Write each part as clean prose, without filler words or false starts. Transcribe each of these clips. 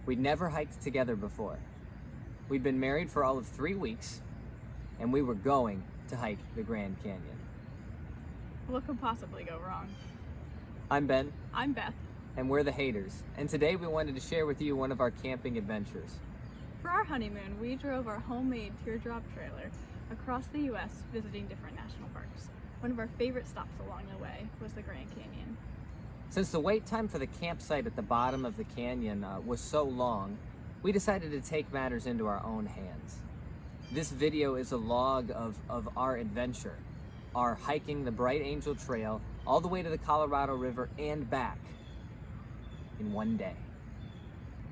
We'd never hiked together before. We'd been married for all of 3 weeks, and we were going to hike the Grand Canyon. What could possibly go wrong? I'm Ben. I'm Beth. And we're the Hayters. And today we wanted to share with you one of our camping adventures. For our honeymoon, we drove our homemade teardrop trailer across the U.S. visiting different national parks. One of our favorite stops along the way was the Grand Canyon. Since the wait time for the campsite at the bottom of the canyon was so long, we decided to take matters into our own hands. This video is a log of our adventure, our hiking the Bright Angel Trail all the way to the Colorado River and back in one day.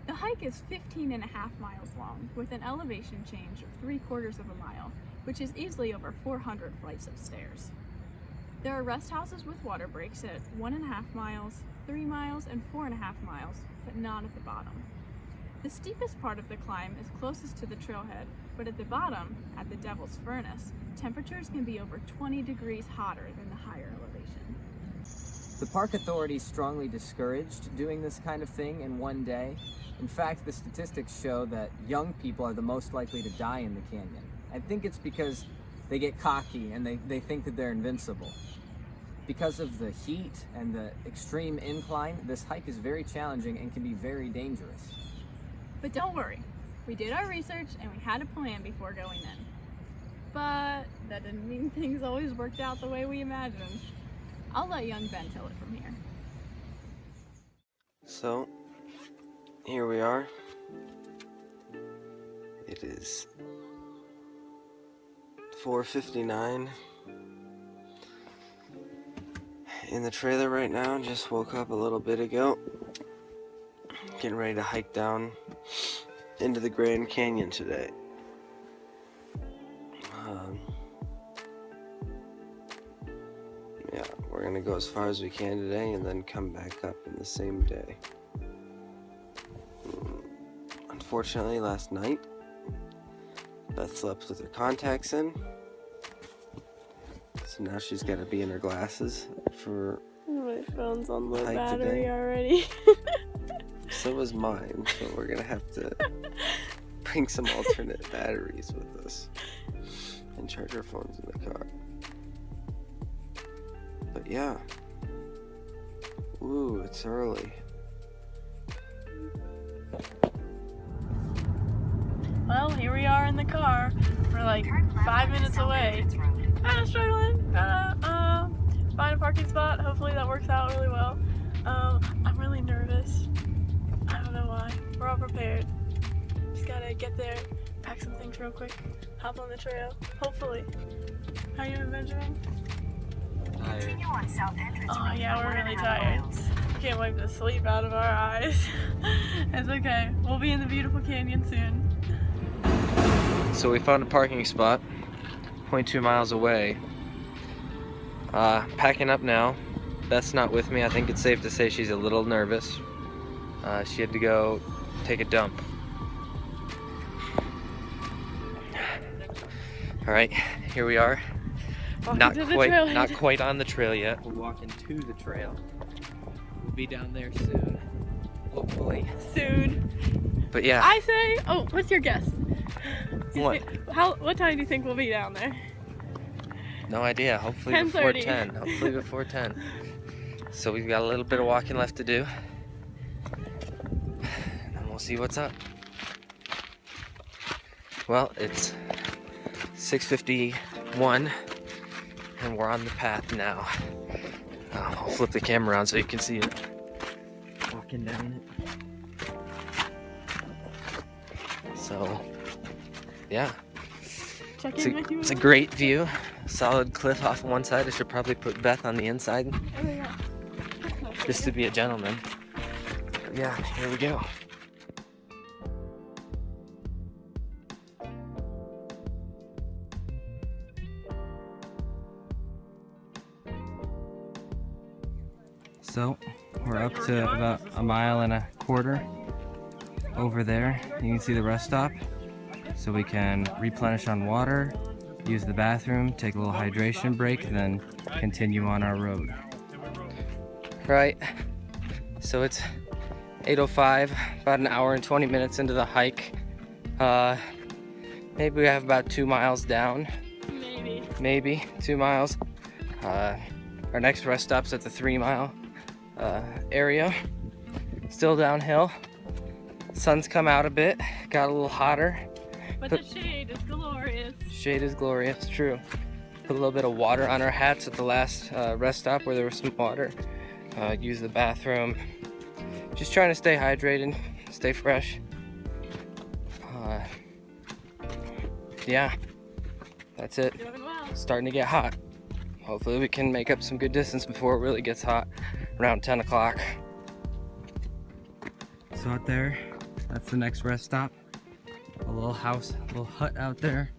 The hike is 15 and a half miles long with an elevation change of 3/4 of a mile, which is easily over 400 flights of stairs. There are rest houses with water breaks at 1.5 miles, 3 miles, and 4.5 miles, but not at the bottom. The steepest part of the climb is closest to the trailhead, but at the bottom, at the Devil's Furnace, temperatures can be over 20 degrees hotter than the higher elevation. The park authorities strongly discouraged doing this kind of thing in one day. In fact, the statistics show that young people are the most likely to die in the canyon. I think it's because they get cocky and they think that they're invincible. Because of the heat and the extreme incline, this hike is very challenging and can be very dangerous. But don't worry, we did our research and we had a plan before going in. But that didn't mean things always worked out the way we imagined. I'll let young Ben tell it from here. So, here we are. It is 4:59 in the trailer right now. Just woke up a little bit ago. Getting ready to hike down into the Grand Canyon today. Yeah, we're gonna go as far as we can today and then come back up in the same day. Unfortunately, last night, Beth slept with her contacts in, so now she's got to be in her glasses for My phone's on low hike battery today. already. So is mine, so we're gonna have to bring some alternate batteries with us and charge our phones in the car. But yeah, ooh, it's early. Well, here we are in the car. We're like 5 minutes away. Kinda struggling. Find a parking spot. Hopefully that works out really well. I'm really nervous. I don't know why. We're all prepared. Just gotta get there, pack some things real quick, hop on the trail. Hopefully. How are you, Benjamin? Tired. Oh yeah, we're really tired. Can't wipe the sleep out of our eyes. It's okay. We'll be in the beautiful canyon soon. So we found a parking spot 0.2 miles away. Packing up now. Beth's not with me. I think it's safe to say she's a little nervous. She had to go take a dump. Alright, here we are. Not quite on the trail yet. We're walking to the trail. We'll be down there soon. Hopefully. Soon. But yeah. I say, oh, what's your guess? What? What time do you think we'll be down there? No idea. Hopefully before 10:30. 10. Hopefully before 10. So we've got a little bit of walking left to do. And we'll see what's up. Well, it's 6:51 and we're on the path now. I'll flip the camera around so you can see it. Walking down it. So, yeah. Check in with you. It's a great view. Solid cliff off one side. I should probably put Beth on the inside Oh, there you go. just to be a gentleman. But yeah, here we go. So, we're up to about 1.25 miles over there. You can see the rest stop. So we can replenish on water, use the bathroom, take a little hydration break, then continue on our road. Right, so it's 8:05, about an hour and 20 minutes into the hike. Maybe we have about 2 miles down. Maybe 2 miles. Our next rest stop's at the 3-mile area. Still downhill. Sun's come out a bit, got a little hotter. But the shade is glorious. Shade is glorious, true. Put a little bit of water on our hats at the last rest stop where there was some water. Use the bathroom. Just trying to stay hydrated, stay fresh. Yeah, that's it. Doing well. Starting to get hot. Hopefully we can make up some good distance before it really gets hot, around 10 o'clock. So out there, that's the next rest stop. A little house, a little hut out there.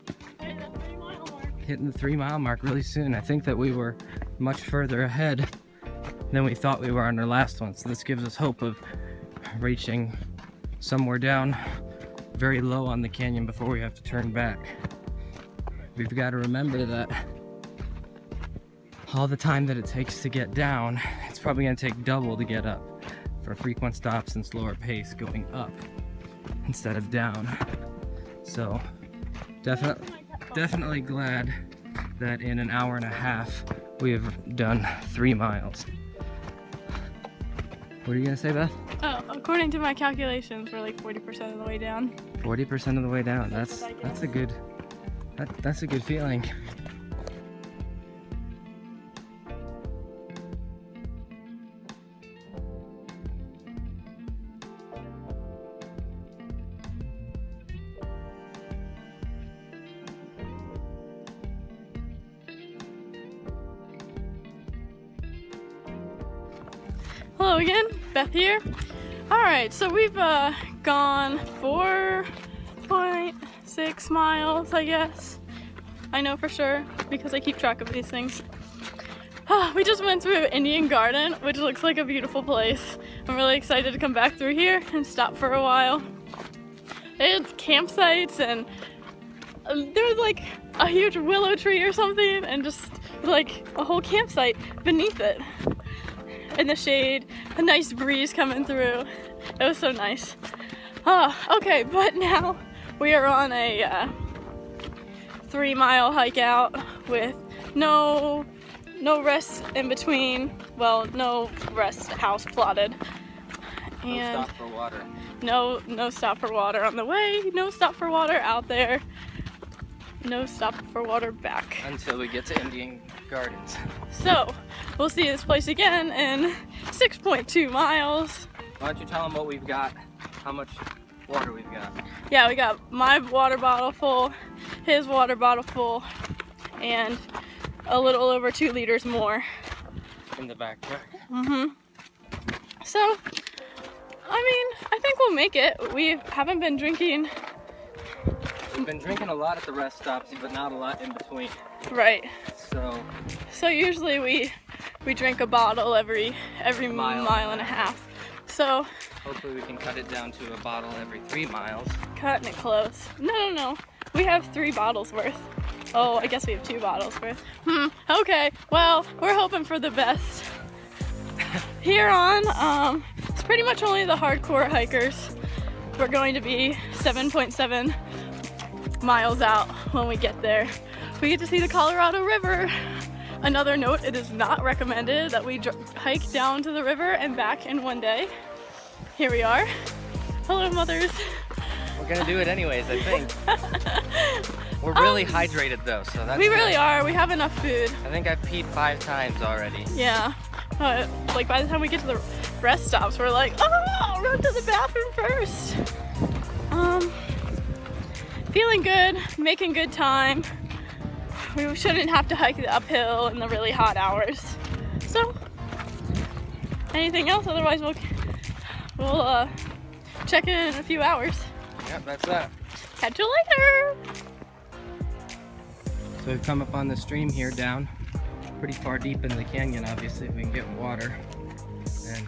Hitting the 3-mile mark really soon. I think that we were much further ahead than we thought we were on our last one. So this gives us hope of reaching somewhere down very low on the canyon before we have to turn back. We've got to remember that all the time that it takes to get down, it's probably going to take double to get up for frequent stops and slower pace going up instead of down. So definitely glad that in an hour and a half we have done 3 miles. What are you gonna say, Beth? Oh, according to my calculations, we're like 40% of the way down. 40% of the way down. That's a good feeling. Hello again, Beth here. Alright, so we've gone 4.6 miles, I guess. I know for sure because I keep track of these things. We just went through Indian Garden, which looks like a beautiful place. I'm really excited to come back through here and stop for a while. They had campsites and there was like a huge willow tree or something and just like a whole campsite beneath it. In the shade, a nice breeze coming through. It was so nice. Okay, but now we are on a 3-mile hike out with no rest in between. Well, no rest house plotted. And no stop for water. No stop for water on the way. No stop for water out there. No stop for water back. Until we get to Indian Gardens. So, we'll see this place again in 6.2 miles. Why don't you tell them what we've got, how much water we've got. Yeah, we got my water bottle full, his water bottle full, and a little over 2 liters more. In the backpack. So, I mean, I think we'll make it. We haven't been drinking. We've been drinking a lot at the rest stops, but not a lot in between. Right. So usually we drink a bottle every mile and a half. So hopefully we can cut it down to a bottle every 3 miles. Cutting it close. No. We have 3 bottles worth. Oh, I guess we have 2 bottles worth. Okay. Well, we're hoping for the best. Here on, it's pretty much only the hardcore hikers. We're going to be 7.7 miles out when we get there. We get to see the Colorado River. Another note, it is not recommended that we hike down to the river and back in one day. Here we are. Hello, mothers. We're gonna do it anyways, I think. We're really hydrated though, so that's We good. really are. We have enough food. I think I've peed 5 times already. Yeah. Like by the time we get to the rest stops, we're like, oh, run to the bathroom first. Feeling good, making good time. We shouldn't have to hike the uphill in the really hot hours. So, anything else? Otherwise, we'll check in a few hours. Yep, that's that. Catch you later. So we've come up on the stream here down pretty far deep in the canyon, obviously, if we can get water. And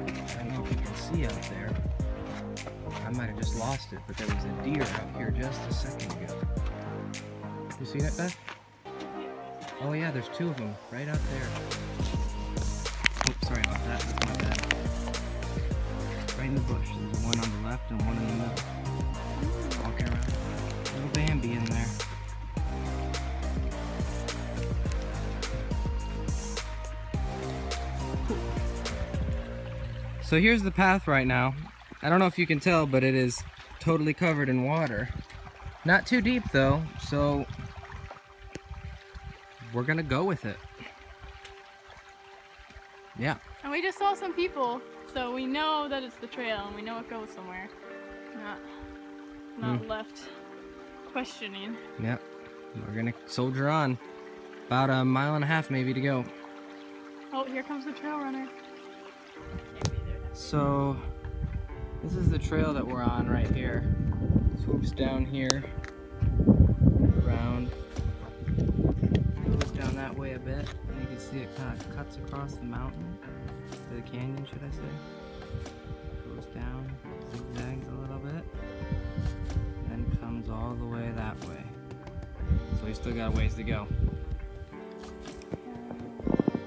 I don't know if you can see out there. I might have just lost it, but there was a deer out here just a second ago. You see that, Beth? Oh yeah, there's 2 of them right out there. Oops, sorry about that. That's my bad. right in the bush. There's one on the left and one in the middle. Walking around. Little Bambi in there. So here's the path right now. I don't know if you can tell, but it is totally covered in water. Not too deep though, so we're gonna go with it. Yeah. And we just saw some people, so we know that it's the trail and we know it goes somewhere. Not left questioning. Yep. We're gonna soldier on. About a mile and a half maybe to go. Oh, here comes the trail runner. So this is the trail that we're on right here. Swoops down here, around, goes down that way a bit, and you can see it kind of cuts across the mountain, or the canyon should I say. Goes down, zigzags a little bit, and then comes all the way that way. So we still got a ways to go.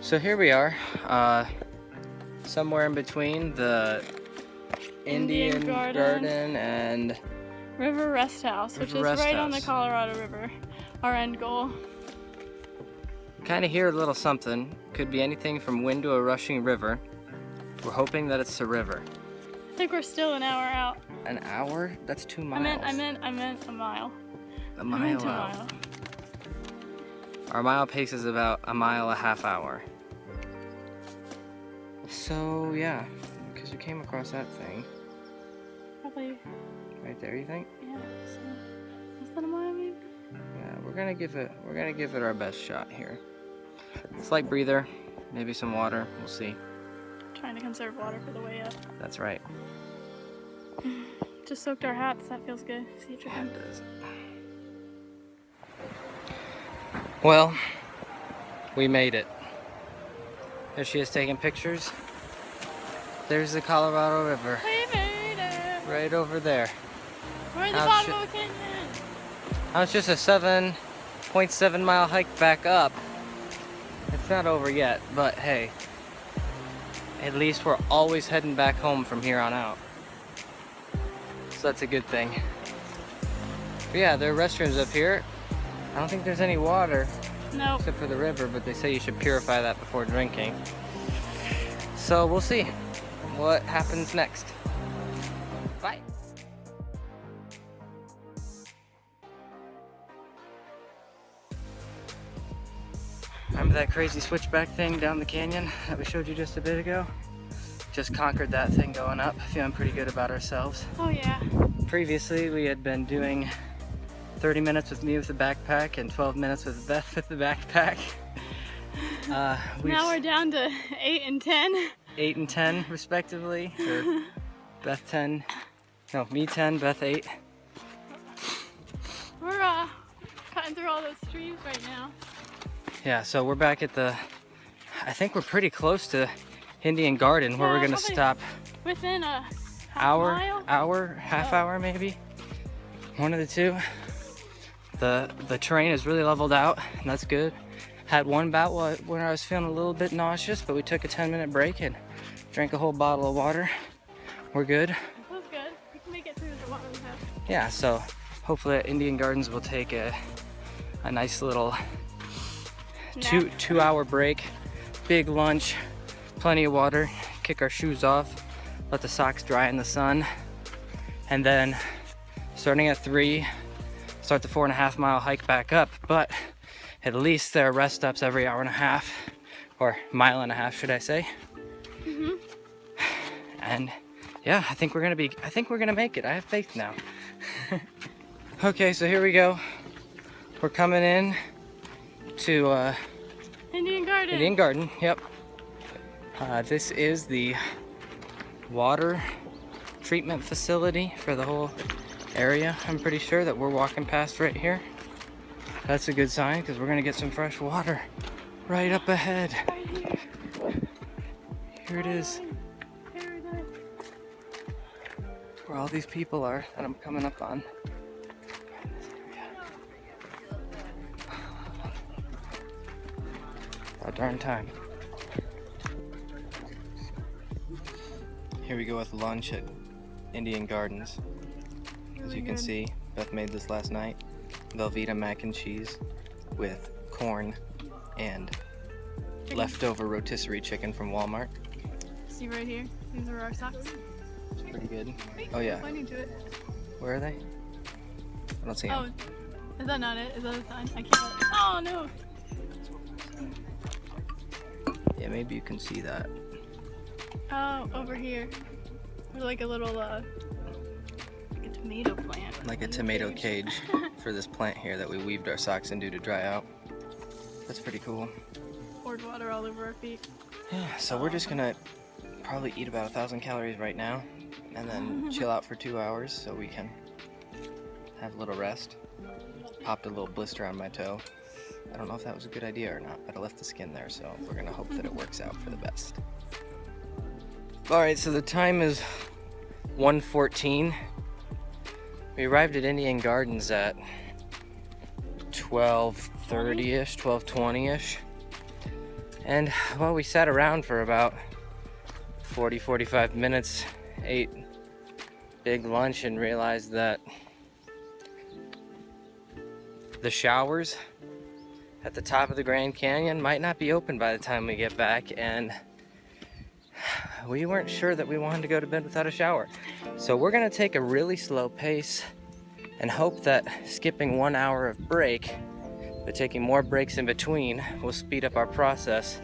So here we are, somewhere in between the Indian Garden and River Rest House, which is right on the Colorado River. Our end goal. Kind of hear a little something. Could be anything from wind to a rushing river. We're hoping that it's the river. I think we're still an hour out. An hour? That's 2 miles. I meant a mile. A mile out. Our mile pace is about a mile a half hour. So yeah, because we came across that thing. Probably. Right there, you think? Yeah. So, less than a mile maybe. Yeah, we're gonna give it our best shot here. Slight breather, maybe some water. We'll see. Trying to conserve water for the way up. That's right. Just soaked our hats. That feels good. See you Yeah, it does. Well, we made it. There she is taking pictures. There's the Colorado River. We made it. Right over there. We're at the bottom of a canyon. Now it's just a 7.7 mile hike back up. It's not over yet, but hey, at least we're always heading back home from here on out. So that's a good thing. But yeah, there are restrooms up here. I don't think there's any water. Nope. Except for the river, but they say you should purify that before drinking. So we'll see what happens next. Bye. Remember that crazy switchback thing down the canyon that we showed you just a bit ago? Just conquered that thing going up. Feeling pretty good about ourselves. Oh yeah. Previously we had been doing 30 minutes with me with the backpack and 12 minutes with Beth with the backpack. Now we're down to 8 and 10. 8 and 10 respectively, or Beth 10, no, me 10, Beth 8. We're cutting through all those trees right now. Yeah, so we're back at the, I think we're pretty close to Indian Garden where we're gonna stop. Within a half hour maybe, one of the two. The terrain is really leveled out, and that's good. Had one bout when I was feeling a little bit nauseous, but we took a 10-minute break and drank a whole bottle of water. We're good. That was good. We can make it through the water we have. Yeah, so hopefully at Indian Gardens we'll take a nice little two hour break, big lunch, plenty of water, kick our shoes off, let the socks dry in the sun, and then starting at 3, start the 4.5 mile hike back up. But at least there are rest stops every hour and a half, or mile and a half, should I say? Mhm. And yeah, I think we're gonna make it. I have faith now. Okay, so here we go. We're coming in to Indian Garden. Indian Garden. Yep. This is the water treatment facility for the whole area. I'm pretty sure that we're walking past right here. That's a good sign because we're gonna get some fresh water right up ahead. Right here. Here it is. Paradise. Where all these people are that I'm coming up on. About darn time. Here we go with lunch at Indian Gardens. As you can see, Beth made this last night. Velveeta mac and cheese with corn and leftover rotisserie chicken from Walmart. See right here? These are our socks. It's pretty good. Wait, Oh yeah. pointing to it. Where are they? I don't see them. Oh, is that not it? Is that a sign? I can't. Oh no! Yeah, maybe you can see that. Oh, over here. There's like a little, like a tomato plant. Like a tomato cage for this plant here that we weaved our socks into to dry out. That's pretty cool. Poured water all over our feet. Yeah, so we're just gonna probably eat about 1,000 calories right now and then chill out for 2 hours so we can have a little rest. Popped a little blister on my toe. I don't know if that was a good idea or not, but I left the skin there, so we're gonna hope that it works out for the best. Alright, so the time is 1:14. We arrived at Indian Gardens at 12:30-ish, 12:20-ish. And, well, we sat around for about 40-45 minutes, ate big lunch, and realized that the showers at the top of the Grand Canyon might not be open by the time we get back, and we weren't sure that we wanted to go to bed without a shower. So we're gonna take a really slow pace and hope that skipping 1 hour of break, but taking more breaks in between, will speed up our process,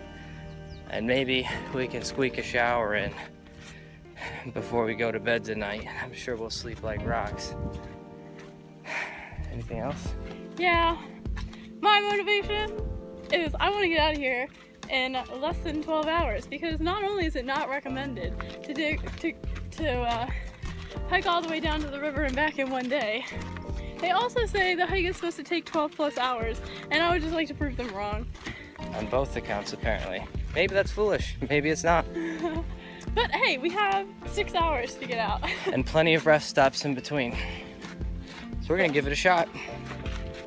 and maybe we can squeak a shower in before we go to bed tonight. I'm sure we'll sleep like rocks. Anything else? Yeah, my motivation is I want to get out of here in less than 12 hours, because not only is it not recommended to hike all the way down to the river and back in one day, they also say the hike is supposed to take 12 plus hours, and I would just like to prove them wrong. On both accounts, apparently. Maybe that's foolish, maybe it's not. But hey, we have 6 hours to get out. And plenty of rest stops in between. So we're gonna give it a shot.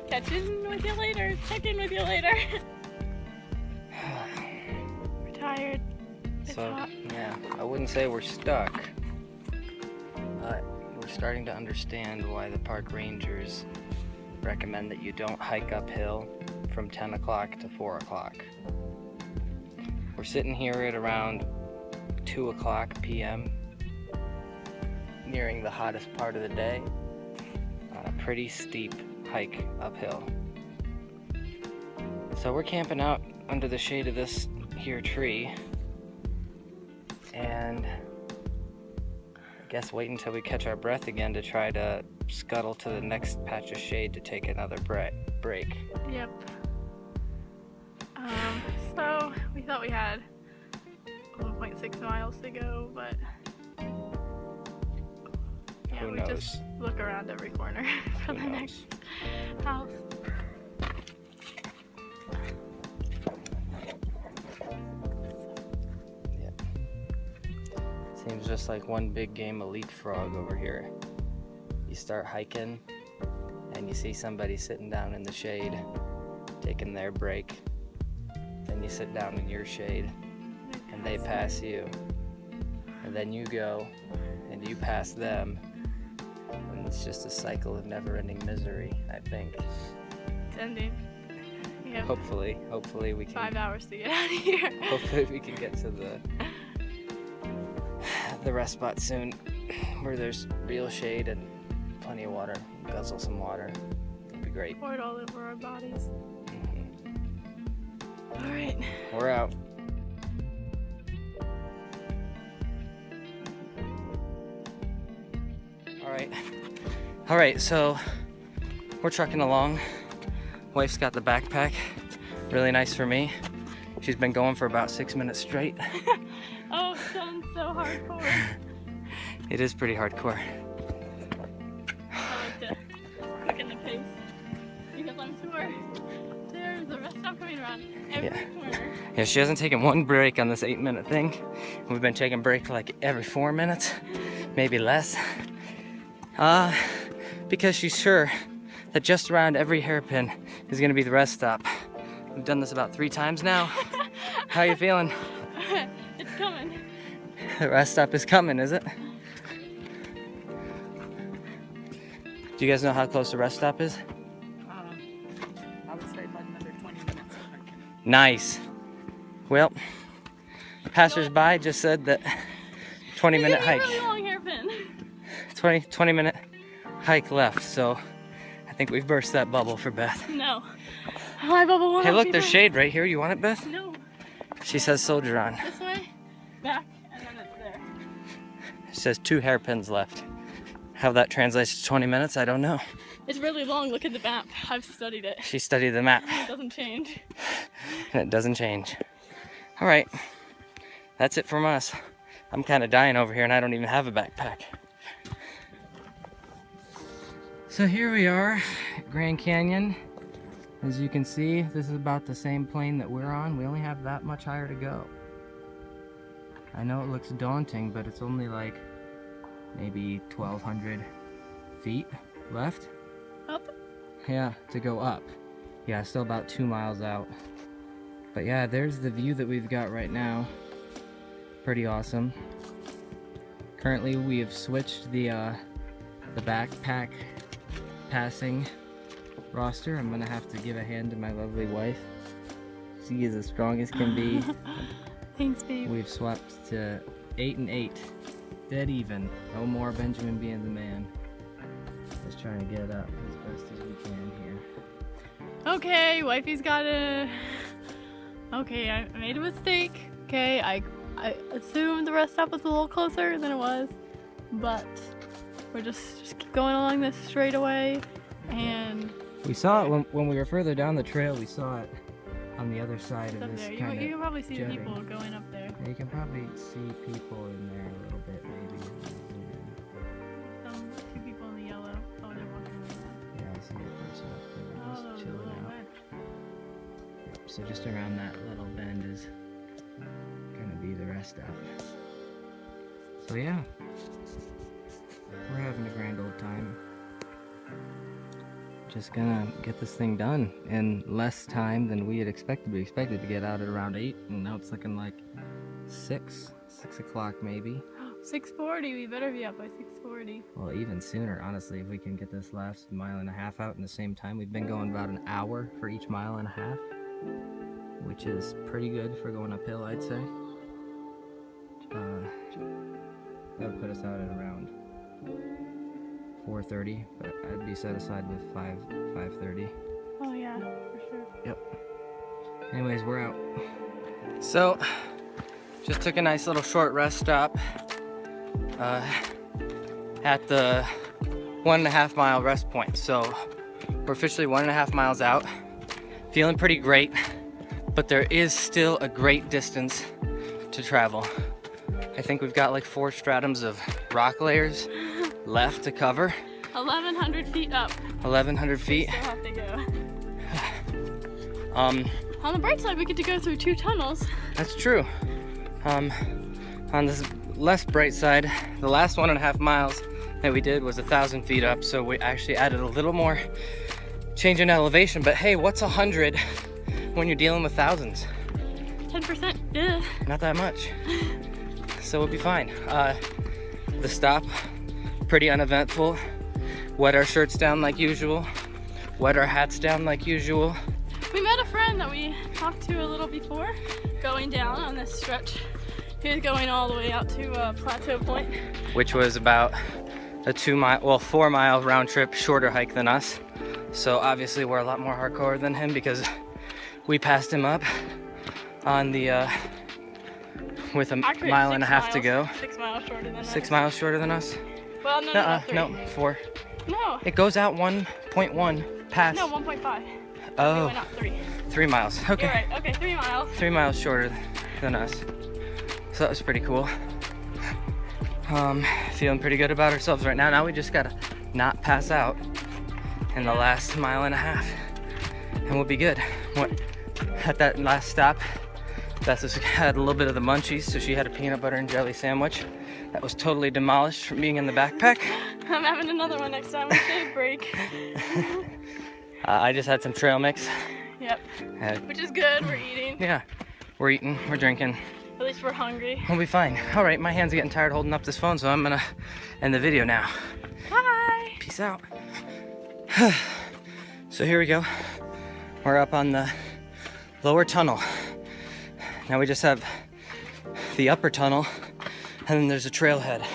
Catch in with you later, check in with you later. We're tired. It's So, hot. yeah, I wouldn't say we're stuck, but we're starting to understand why the park rangers recommend that you don't hike uphill from 10 o'clock to 4 o'clock. We're sitting here at around 2 o'clock p.m., nearing the hottest part of the day, on a pretty steep hike uphill. So we're camping out under the shade of this here tree, and I guess wait until we catch our breath again to try to scuttle to the next patch of shade to take another break. Yep. So we thought we had 1.6 miles to go, but yeah, Who we knows? just look around every corner for Who the knows? next house. Seems just like one big game of leapfrog over here. You start hiking and you see somebody sitting down in the shade, taking their break. Then you sit down in your shade and they pass you. And then you go and you pass them. And it's just a cycle of never-ending misery, I think. It's ending. We have Hopefully we can 5 hours to get out of here. hopefully we can get to the rest spot soon, where there's real shade and plenty of water. Guzzle some water. It'd be great. Pour it all over our bodies. Mhm. All right. We're out. All right, so we're trucking along. Wife's got the backpack. Really nice for me. She's been going for about 6 minutes straight. Oh, it sounds so hardcore. It is pretty hardcore. I like to quicken the pace, because I'm sure there's a rest stop coming around every corner. Yeah, she hasn't taken one break on this 8-minute thing. We've been taking breaks like every 4 minutes, maybe less. Because she's sure that just around every hairpin is gonna be the rest stop. We've done this about 3 times now. How you feeling? It's coming. The rest stop is coming, is it? Do you guys know how close the rest stop is? I would say about another 20 minutes. Nice. Well, passers-by just said that 20-minute hike. Really long hairpin. 20-minute hike left, so I think we've burst that bubble for Beth. No. My bubble won't Hey, help look, you there's back. shade right here. You want it, Beth? No. She says soldier on. This way, back, and then it's there. It says 2 hairpins left. How that translates to 20 minutes, I don't know. It's really long. Look at the map. I've studied it. She studied the map, It doesn't change. and it doesn't change. All right, that's it from us. I'm kind of dying over here, and I don't even have a backpack. So here we are, Grand Canyon. As you can see, this is about the same plane that we're on. We only have that much higher to go. I know it looks daunting, but it's only like maybe 1,200 feet left. Up? Yeah, to go up. Yeah, still about 2 miles out. But yeah, there's the view that we've got right now. Pretty awesome. Currently, we have switched the backpack passing roster. I'm gonna have to give a hand to my lovely wife. She is as strong as can be. Thanks, babe. We've swapped to 8 and 8. Dead even. No more Benjamin being the man. Just trying to get it up as best as we can here. Okay, wifey's got a... Okay, I made a mistake. Okay, I assumed the rest stop was a little closer than it was. But we're just keep going along this straightaway. And We saw it when we were further down the trail. We saw it on the other side it's of up this there. kind You can of probably see the jutting. people going up there. Yeah, you can probably see people in there a little bit, maybe. Two people in the yellow. Oh, they're walking away now. Yeah, I see a person up there Oh, just there's a chilling little out. bit. Yep, so just around that little bend is gonna be the rest stop. So yeah, we're having a grand old time. Just gonna get this thing done in less time than we had expected. We expected to get out at around 8, and now it's looking like 6 o'clock maybe. 6:40. We better be up by 6:40. Well, even sooner, honestly, if we can get this last 1.5 miles out in the same time. We've been going about an hour for each 1.5 miles, which is pretty good for going uphill, I'd say. That would put us out at around 4:30, but I'd be satisfied with 5:30. Oh yeah, for sure. Yep. Anyways, we're out. So, just took a nice little short rest stop at the 1.5 mile rest point. So, we're officially 1.5 miles out. Feeling pretty great, but there is still a great distance to travel. I think we've got like 4 stratums of rock layers left to cover. 1,100 feet up. 1,100 feet. Still have to go. Um, On the bright side, we get to go through 2 tunnels. That's true. On this less bright side, the last 1.5 miles that we did was 1,000 feet up, so we actually added a little more change in elevation. But hey, what's 100 when you're dealing with thousands? 10%. Yeah. Not that much. So we'll be fine. The stop, pretty uneventful. Wet our shirts down like usual. Wet our hats down like usual. We met a friend that we talked to a little before, going down on this stretch. He was going all the way out to Plateau Point. Which was about a 4 mile round trip shorter hike than us. So obviously we're a lot more hardcore than him because we passed him up on the with a Actually, mile 6 and a half to miles. go. 6 miles shorter than us. 6 miles shorter than us? Well, no, Nuh-uh, 3. no, 4. No. It goes out 1.1 past. No, 1.5. We Oh, went out 3. 3 miles. Okay. You're right. Okay, 3 miles. 3 miles shorter than us. So that was pretty cool. Feeling pretty good about ourselves right now. Now we just gotta not pass out in the last 1.5 miles, and we'll be good. At that last stop, Beth had a little bit of the munchies, so she had a peanut butter and jelly sandwich that was totally demolished from being in the backpack. I'm having another one next time. We take a break. I just had some trail mix. Yep. Which is good. We're eating. Yeah, we're eating, we're drinking. At least we're hungry. We'll be fine. All right, my hands are getting tired holding up this phone, so I'm gonna end the video now. Bye. Peace out. So here we go. We're up on the lower tunnel. Now we just have the upper tunnel, and then there's a trailhead.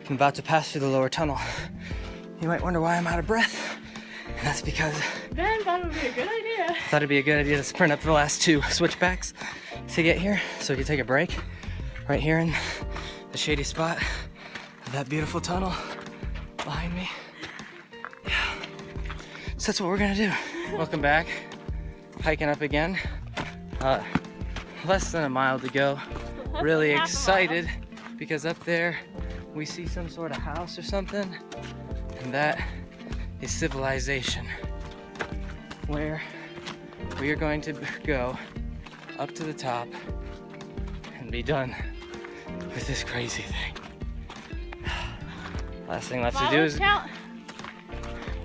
I'm about to pass through the lower tunnel. You might wonder why I'm out of breath. And that's because Ben thought it would be a good idea. I thought it'd be a good idea to sprint up the last 2 switchbacks to get here, so we could take a break right here in the shady spot of that beautiful tunnel behind me. Yeah. So that's what we're gonna do. Welcome back. Hiking up again. Less than a mile to go. Really excited because up there we see some sort of house or something, and that is civilization, where we are going to go up to the top and be done with this crazy thing. Last thing left to do is count.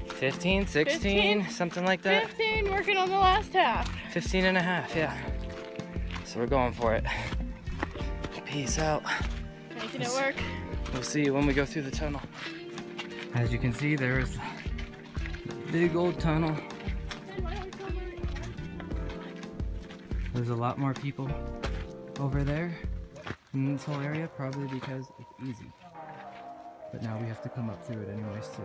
15, 16, something like that. 15, working on the last half. 15 and a half, yeah. So we're going for it. Peace out. Making it work. We'll see you when we go through the tunnel. As you can see, there is a big old tunnel. There's a lot more people over there in this whole area, probably because it's easy. But now we have to come up through it anyways too.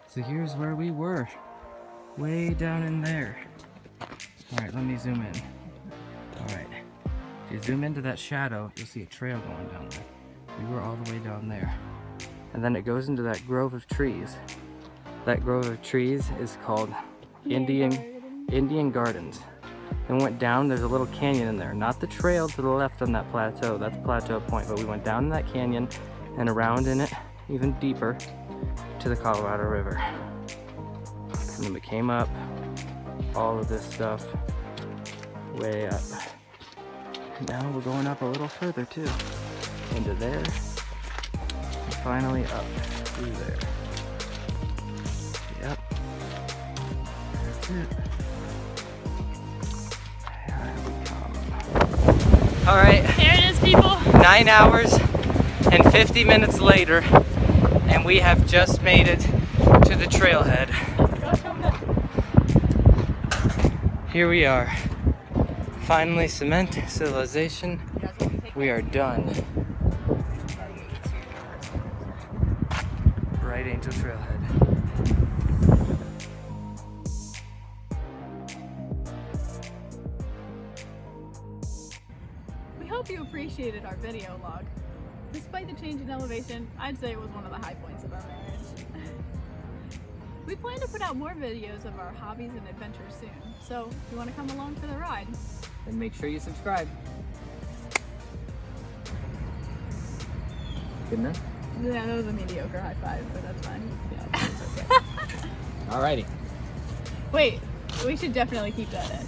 So here's where we were, way down in there. All right, let me zoom in. All right, if you zoom into that shadow, you'll see a trail going down there. We were all the way down there. And then it goes into that grove of trees. That grove of trees is called Indian Gardens. And went down, there's a little canyon in there. Not the trail to the left on that plateau, that's Plateau Point, but we went down in that canyon and around in it, even deeper, to the Colorado River. And then we came up, all of this stuff, way up. And now we're going up a little further too, into there, and finally up through there. Yep, that's it. Here we come. All right. Here it is, people. 9 hours and 50 minutes later, and we have just made it to the trailhead. Here we are. Finally, cement civilization. We are done. Bright Angel Trailhead. We hope you appreciated our video log. Despite the change in elevation, I'd say it was one of the high points of our marriage. We plan to put out more videos of our hobbies and adventures soon, so if you want to come along for the ride, And make sure you subscribe. Good enough? yeah, that was a mediocre high five, but that's fine. Yeah, it's okay. Alrighty. Wait, we should definitely keep that in.